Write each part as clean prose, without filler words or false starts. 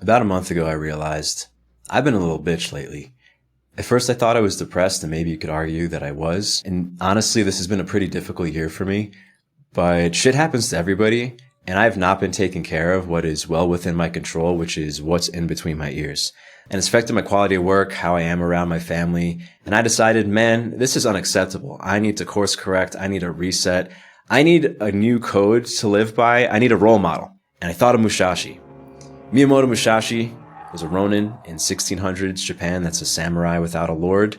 About a month ago, I realized I've been a little bitch lately. At first, I thought I was depressed, and maybe you could argue that I was. And honestly, this has been a pretty difficult year for me. But shit happens to everybody, and I have not been taking care of what is well within my control, which is what's in between my ears. And it's affected my quality of work, how I am around my family. And I decided, man, this is unacceptable. I need to course correct. I need a reset. I need a new code to live by. I need a role model. And I thought of Musashi. Miyamoto Musashi was a ronin in 1600s Japan. That's a samurai without a lord.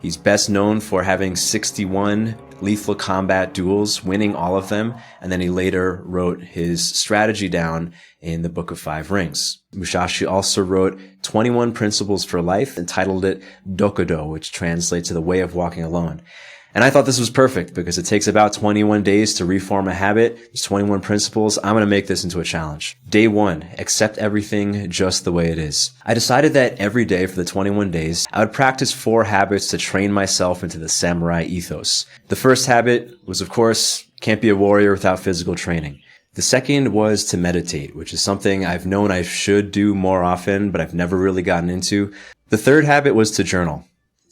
He's best known for having 61 lethal combat duels, winning all of them, and then he later wrote his strategy down in the Book of Five Rings. Musashi also wrote 21 Principles for Life and titled it Dokkodo, which translates to the way of walking alone. And I thought this was perfect because it takes about 21 days to reform a habit. There's 21 principles. I'm going to make this into a challenge. Day 1, accept everything just the way it is. I decided that every day for the 21 days, I would practice 4 habits to train myself into the samurai ethos. The first habit was, of course, can't be a warrior without physical training. The second was to meditate, which is something I've known I should do more often, but I've never really gotten into. The third habit was to journal.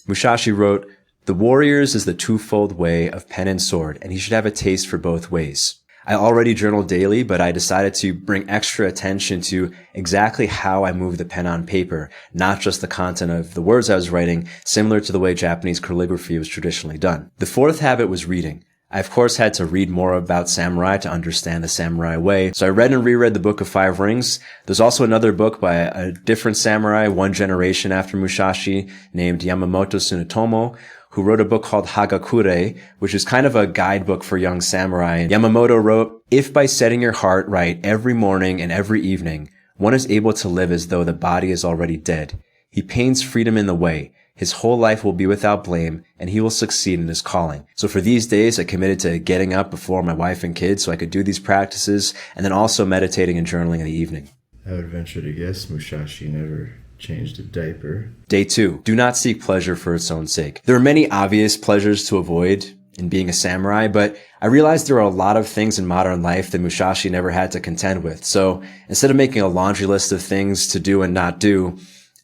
Musashi wrote, "The warrior's is the twofold way of pen and sword, and he should have a taste for both ways." I already journal daily, but I decided to bring extra attention to exactly how I move the pen on paper, not just the content of the words I was writing, similar to the way Japanese calligraphy was traditionally done. The fourth habit was reading. I, of course, had to read more about samurai to understand the samurai way. So I read and reread the Book of Five Rings. There's also another book by a different samurai, one generation after Musashi, named Yamamoto Tsunetomo, who wrote a book called Hagakure, which is kind of a guidebook for young samurai. And Yamamoto wrote, "If by setting your heart right every morning and every evening, one is able to live as though the body is already dead, he paints freedom in the way. His whole life will be without blame, and he will succeed in his calling." So for these days, I committed to getting up before my wife and kids so I could do these practices, and then also meditating and journaling in the evening. I would venture to guess Musashi never changed a diaper. Day 2, do not seek pleasure for its own sake. There are many obvious pleasures to avoid in being a samurai, but I realized there are a lot of things in modern life that Musashi never had to contend with. So instead of making a laundry list of things to do and not do,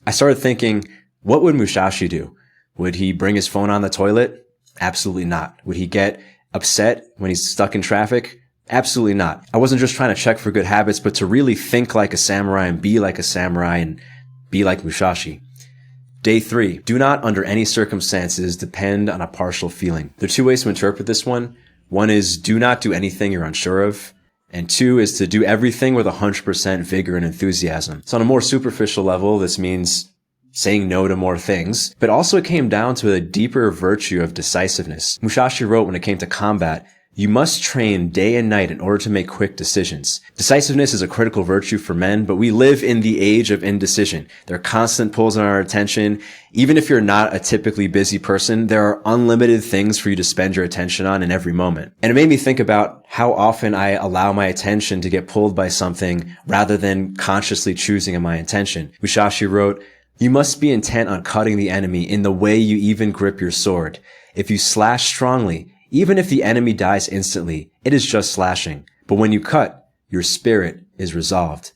I started thinking, what would Musashi do? Would he bring his phone on the toilet? Absolutely not. Would he get upset when he's stuck in traffic? Absolutely not. I wasn't just trying to check for good habits, but to really think like a samurai and be like a samurai and be like Musashi. Day 3, do not under any circumstances depend on a partial feeling. There are 2 ways to interpret this one. One is do not do anything you're unsure of. And 2 is to do everything with 100% vigor and enthusiasm. So on a more superficial level, this means saying no to more things, but also it came down to a deeper virtue of decisiveness. Musashi wrote when it came to combat, "You must train day and night in order to make quick decisions." Decisiveness is a critical virtue for men, but we live in the age of indecision. There are constant pulls on our attention. Even if you're not a typically busy person, there are unlimited things for you to spend your attention on in every moment. And it made me think about how often I allow my attention to get pulled by something rather than consciously choosing my intention. Musashi wrote, "You must be intent on cutting the enemy in the way you even grip your sword. If you slash strongly, even if the enemy dies instantly, it is just slashing. But when you cut, your spirit is resolved."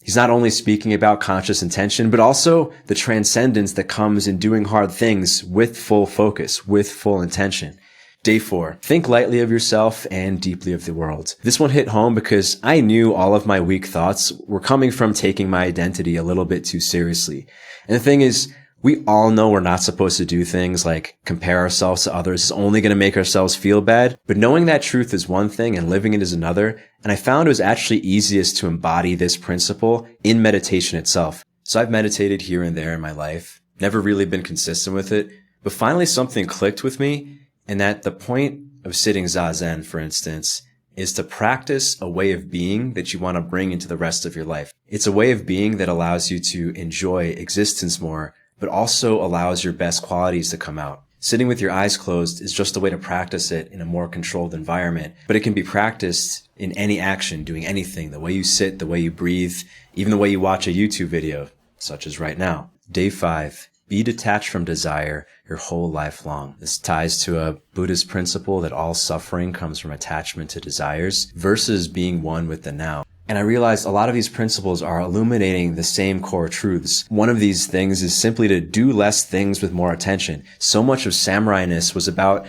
He's not only speaking about conscious intention, but also the transcendence that comes in doing hard things with full focus, with full intention. Day 4, think lightly of yourself and deeply of the world. This one hit home because I knew all of my weak thoughts were coming from taking my identity a little bit too seriously. And the thing is, we all know we're not supposed to do things like compare ourselves to others. It's only going to make ourselves feel bad. But knowing that truth is one thing and living it is another. And I found it was actually easiest to embody this principle in meditation itself. So I've meditated here and there in my life, never really been consistent with it, but finally something clicked with me. And that the point of sitting Zazen, for instance, is to practice a way of being that you want to bring into the rest of your life. It's a way of being that allows you to enjoy existence more, but also allows your best qualities to come out. Sitting with your eyes closed is just a way to practice it in a more controlled environment, but it can be practiced in any action, doing anything, the way you sit, the way you breathe, even the way you watch a YouTube video, such as right now. Day 5. Be detached from desire your whole life long. This ties to a Buddhist principle that all suffering comes from attachment to desires versus being one with the now. And I realized a lot of these principles are illuminating the same core truths. One of these things is simply to do less things with more attention. So much of samurai-ness was about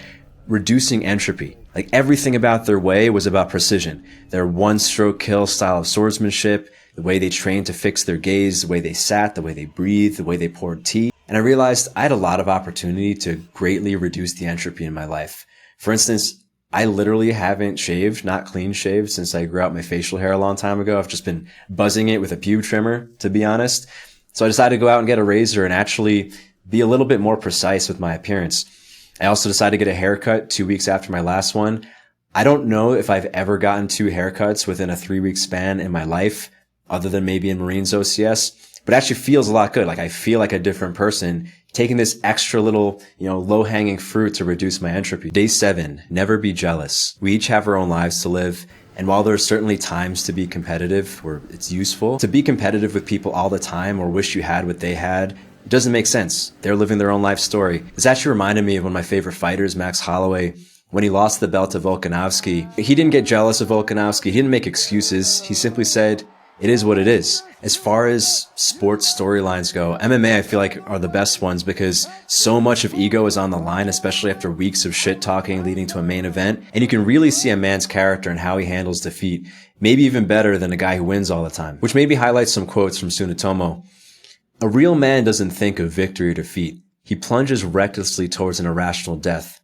reducing entropy. Like everything about their way was about precision. Their one-stroke kill style of swordsmanship, the way they trained to fix their gaze, the way they sat, the way they breathed, the way they poured tea. And I realized I had a lot of opportunity to greatly reduce the entropy in my life. For instance, I literally haven't shaved, not clean shaved, since I grew out my facial hair a long time ago. I've just been buzzing it with a pube trimmer, to be honest. So I decided to go out and get a razor and actually be a little bit more precise with my appearance. I also decided to get a haircut 2 weeks after my last one. I don't know if I've ever gotten 2 haircuts within a 3-week span in my life, other than maybe in Marines OCS, but it actually feels a lot good. Like I feel like a different person taking this extra little, low-hanging fruit to reduce my entropy. Day 7, never be jealous. We each have our own lives to live. And while there are certainly times to be competitive where it's useful, to be competitive with people all the time or wish you had what they had, it doesn't make sense. They're living their own life story. This actually reminded me of one of my favorite fighters, Max Holloway. When he lost the belt to Volkanovski, he didn't get jealous of Volkanovski. He didn't make excuses. He simply said, it is what it is. As far as sports storylines go, MMA I feel like are the best ones because so much of ego is on the line, especially after weeks of shit talking leading to a main event. And you can really see a man's character and how he handles defeat, maybe even better than a guy who wins all the time. Which maybe highlights some quotes from Tsunotomo. A real man doesn't think of victory or defeat. He plunges recklessly towards an irrational death.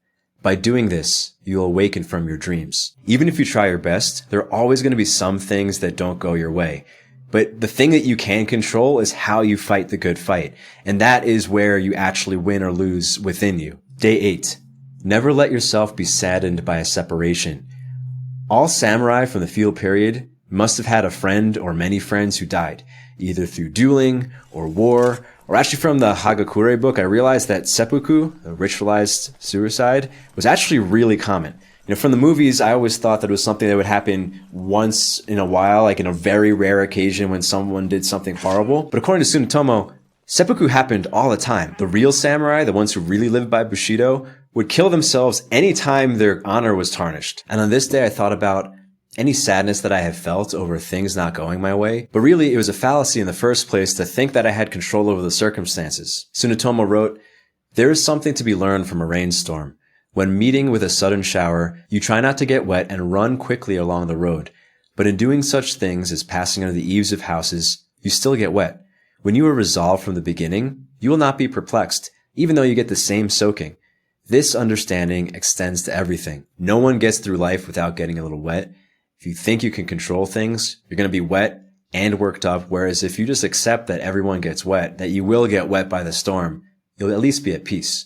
By doing this, you'll awaken from your dreams. Even if you try your best, there are always going to be some things that don't go your way. But the thing that you can control is how you fight the good fight. And that is where you actually win or lose within you. Day 8. Never let yourself be saddened by a separation. All samurai from the feudal period must have had a friend or many friends who died, either through dueling or war, or actually from the Hagakure book, I realized that seppuku, the ritualized suicide, was actually really common. From the movies, I always thought that it was something that would happen once in a while, like in a very rare occasion when someone did something horrible. But according to Tsunotomo, seppuku happened all the time. The real samurai, the ones who really lived by Bushido, would kill themselves anytime their honor was tarnished. And on this day, I thought about any sadness that I have felt over things not going my way. But really, it was a fallacy in the first place to think that I had control over the circumstances. Tsunotomo wrote, "There is something to be learned from a rainstorm. When meeting with a sudden shower, you try not to get wet and run quickly along the road. But in doing such things as passing under the eaves of houses, you still get wet. When you are resolved from the beginning, you will not be perplexed, even though you get the same soaking. This understanding extends to everything. No one gets through life without getting a little wet. If you think you can control things, you're going to be wet and worked up. Whereas if you just accept that everyone gets wet, that you will get wet by the storm, you'll at least be at peace."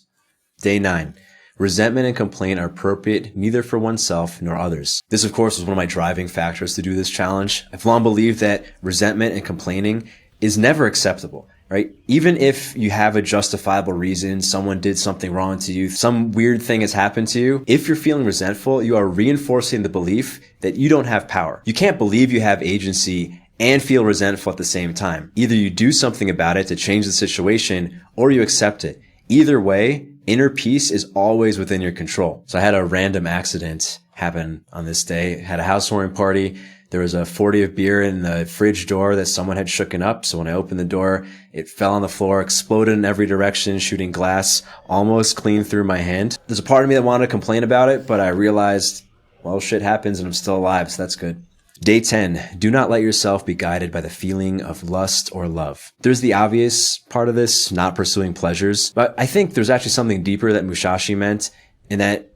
Day 9. Resentment and complaint are appropriate neither for oneself nor others. This, of course, was one of my driving factors to do this challenge. I've long believed that resentment and complaining is never acceptable, right? Even if you have a justifiable reason, someone did something wrong to you, some weird thing has happened to you, if you're feeling resentful, you are reinforcing the belief that you don't have power. You can't believe you have agency and feel resentful at the same time. Either you do something about it to change the situation or you accept it. Either way, inner peace is always within your control. So I had a random accident happen on this day. I had a housewarming party. There was a 40 of beer in the fridge door that someone had shooken up. So when I opened the door, it fell on the floor, exploded in every direction, shooting glass almost clean through my hand. There's a part of me that wanted to complain about it, but I realized, well, shit happens and I'm still alive, so that's good. Day 10. Do not let yourself be guided by the feeling of lust or love. There's the obvious part of this, not pursuing pleasures, but I think there's actually something deeper that Musashi meant in that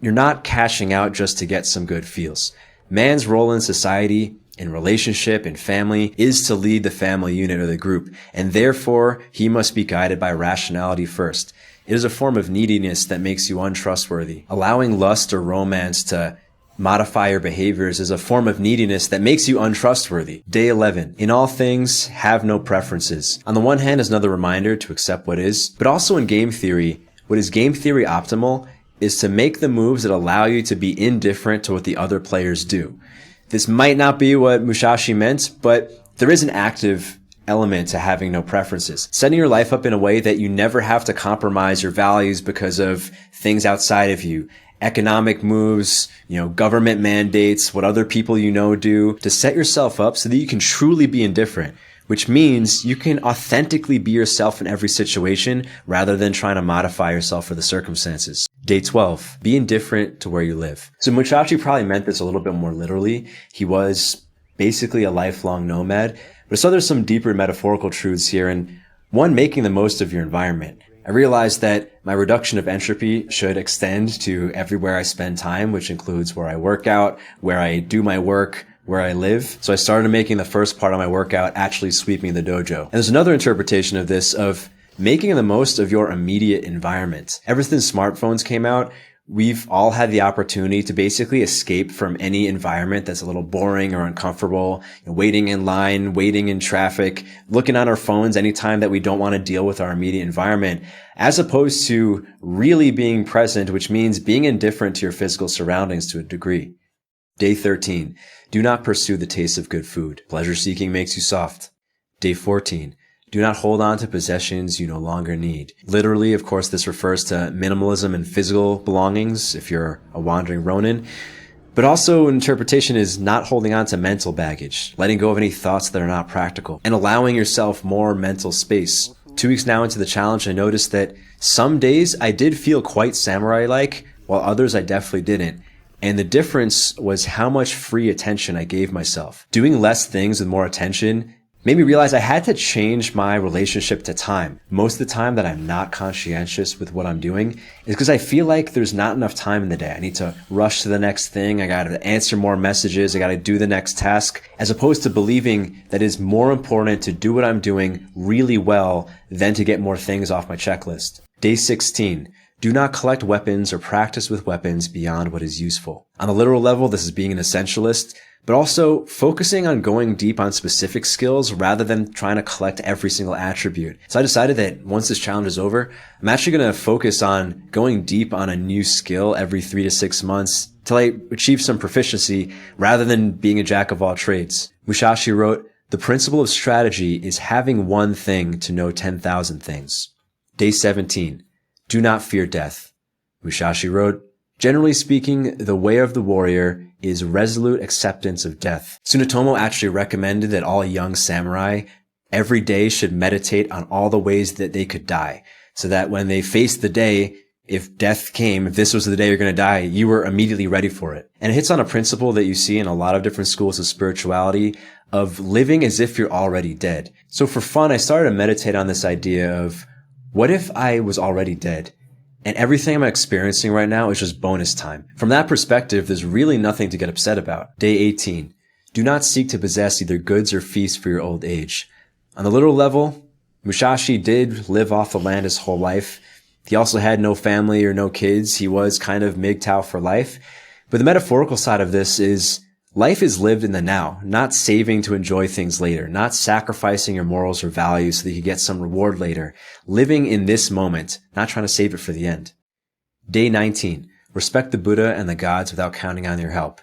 you're not cashing out just to get some good feels. Man's role in society, in relationship, in family, is to lead the family unit or the group, and therefore he must be guided by rationality first. It is a form of neediness that makes you untrustworthy. Allowing lust or romance to modify your behaviors is a form of neediness that makes you untrustworthy. Day 11. In all things, have no preferences. On the one hand is another reminder to accept what is, but also in game theory, what is game theory optimal is to make the moves that allow you to be indifferent to what the other players do. This might not be what Musashi meant, but there is an active element to having no preferences. Setting your life up in a way that you never have to compromise your values because of things outside of you. economic moves, government mandates, what other people do to set yourself up so that you can truly be indifferent, which means you can authentically be yourself in every situation rather than trying to modify yourself for the circumstances. Day 12, be indifferent to where you live. So Musashi probably meant this a little bit more literally. He was basically a lifelong nomad, but I saw there's some deeper metaphorical truths here, and one, making the most of your environment. I realized that my reduction of entropy should extend to everywhere I spend time, which includes where I work out, where I do my work, where I live. So I started making the first part of my workout actually sweeping the dojo. And there's another interpretation of this, of making the most of your immediate environment. Ever since smartphones came out, we've all had the opportunity to basically escape from any environment that's a little boring or uncomfortable, waiting in line, waiting in traffic, looking on our phones anytime that we don't want to deal with our immediate environment, as opposed to really being present, which means being indifferent to your physical surroundings to a degree. Day 13, do not pursue the taste of good food. Pleasure seeking makes you soft. Day 14, do not hold on to possessions you no longer need. Literally, of course, this refers to minimalism and physical belongings if you're a wandering Ronin. But also interpretation is not holding on to mental baggage, letting go of any thoughts that are not practical, and allowing yourself more mental space. 2 weeks now into the challenge, I noticed that some days I did feel quite samurai-like, while others I definitely didn't. And the difference was how much free attention I gave myself. Doing less things with more attention made me realize I had to change my relationship to time. Most of the time that I'm not conscientious with what I'm doing is because I feel like there's not enough time in the day. I need to rush to the next thing. I got to answer more messages. I got to do the next task, as opposed to believing that it's more important to do what I'm doing really well than to get more things off my checklist. Day 16. Do not collect weapons or practice with weapons beyond what is useful. On a literal level, this is being an essentialist, but also focusing on going deep on specific skills rather than trying to collect every single attribute. So I decided that once this challenge is over, I'm actually going to focus on going deep on a new skill every 3 to 6 months till I achieve some proficiency rather than being a jack of all trades. Musashi wrote, "The principle of strategy is having one thing to know 10,000 things." Day 17. Do not fear death. Musashi wrote, "Generally speaking, the way of the warrior is resolute acceptance of death." Tsunetomo actually recommended that all young samurai every day should meditate on all the ways that they could die, so that when they faced the day, if death came, if this was the day you're going to die, you were immediately ready for it. And it hits on a principle that you see in a lot of different schools of spirituality of living as if you're already dead. So for fun, I started to meditate on this idea of, what if I was already dead? And everything I'm experiencing right now is just bonus time. From that perspective, there's really nothing to get upset about. Day 18. Do not seek to possess either goods or feasts for your old age. On the literal level, Musashi did live off the land his whole life. He also had no family or no kids. He was kind of MGTOW for life. But the metaphorical side of this is, life is lived in the now, not saving to enjoy things later, not sacrificing your morals or values so that you get some reward later. Living in this moment, not trying to save it for the end. Day 19. Respect the Buddha and the gods without counting on your help.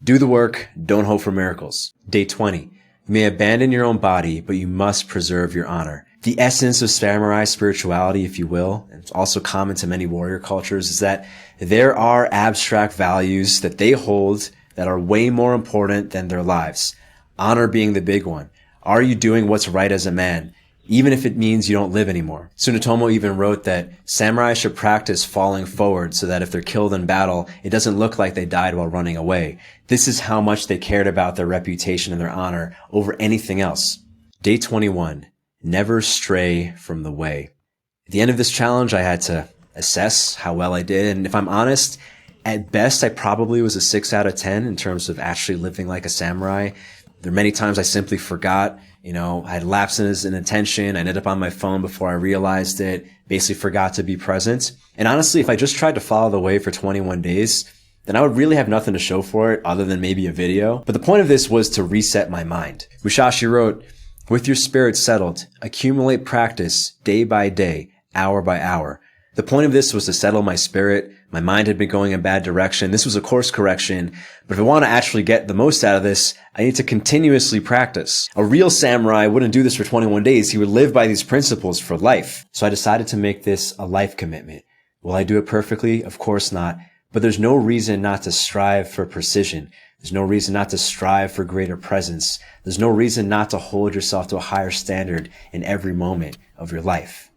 Do the work, don't hope for miracles. Day 20. You may abandon your own body, but you must preserve your honor. The essence of samurai spirituality, if you will, and it's also common to many warrior cultures, is that there are abstract values that they hold that are way more important than their lives. Honor being the big one. Are you doing what's right as a man, even if it means you don't live anymore? Tsunetomo even wrote that samurai should practice falling forward so that if they're killed in battle, it doesn't look like they died while running away. This is how much they cared about their reputation and their honor over anything else. Day 21. Never stray from the way. At the end of this challenge, I had to assess how well I did, and if I'm honest, at best, I probably was a 6 out of 10 in terms of actually living like a samurai. There are many times I simply forgot, I had lapses in attention. I ended up on my phone before I realized it, basically forgot to be present. And honestly, if I just tried to follow the way for 21 days, then I would really have nothing to show for it other than maybe a video. But the point of this was to reset my mind. Musashi wrote, "With your spirit settled, accumulate practice day by day, hour by hour." The point of this was to settle my spirit. My mind had been going in a bad direction. This was a course correction. But if I want to actually get the most out of this, I need to continuously practice. A real samurai wouldn't do this for 21 days. He would live by these principles for life. So I decided to make this a life commitment. Will I do it perfectly? Of course not. But there's no reason not to strive for precision. There's no reason not to strive for greater presence. There's no reason not to hold yourself to a higher standard in every moment of your life.